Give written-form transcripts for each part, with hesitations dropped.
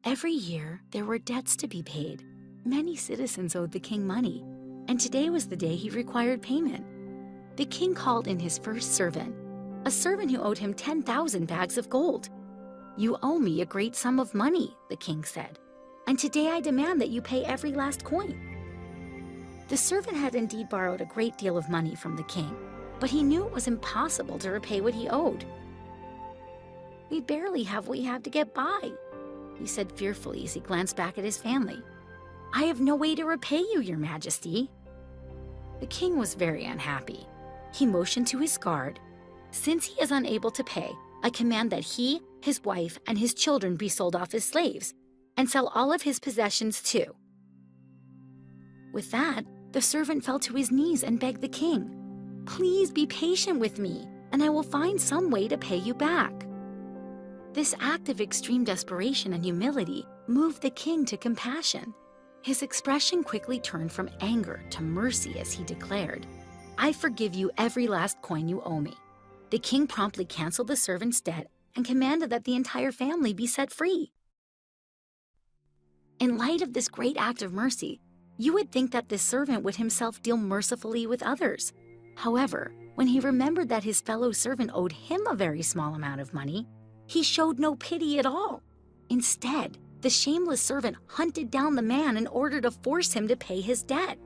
Every year, there were debts to be paid. Many citizens owed the king money, and today was the day he required payment. The king called in his first servant, a servant who owed him 10,000 bags of gold. "You owe me a great sum of money," the king said, "and today I demand that you pay every last coin." The servant had indeed borrowed a great deal of money from the king, but he knew it was impossible to repay what he owed. "We barely have what we have to get by," he said fearfully as he glanced back at his family. "I have no way to repay you, your majesty." The king was very unhappy. He motioned to his guard, "Since he is unable to pay, I command that he, his wife, and his children be sold off as slaves, and sell all of his possessions too." With that, the servant fell to his knees and begged the king, "Please be patient with me, and I will find some way to pay you back." This act of extreme desperation and humility moved the king to compassion. His expression quickly turned from anger to mercy as he declared, "I forgive you every last coin you owe me." The king promptly canceled the servant's debt and commanded that the entire family be set free. In light of this great act of mercy, you would think that this servant would himself deal mercifully with others. However, when he remembered that his fellow servant owed him a very small amount of money, he showed no pity at all. Instead, the shameless servant hunted down the man in order to force him to pay his debt.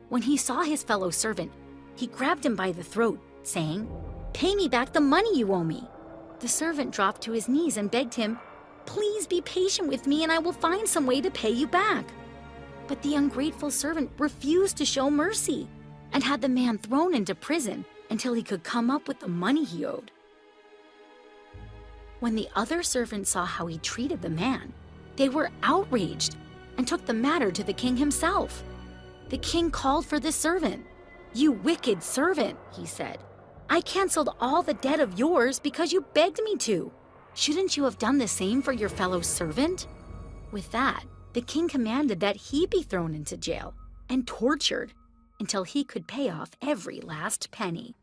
When he saw his fellow servant, he grabbed him by the throat, saying, "Pay me back the money you owe me." The servant dropped to his knees and begged him, "Please be patient with me and I will find some way to pay you back." But the ungrateful servant refused to show mercy and had the man thrown into prison until he could come up with the money he owed. When the other servants saw how he treated the man, they were outraged and took the matter to the king himself. The king called for the servant. "You wicked servant," he said. "I canceled all the debt of yours because you begged me to. Shouldn't you have done the same for your fellow servant?" With that, the king commanded that he be thrown into jail and tortured until he could pay off every last penny.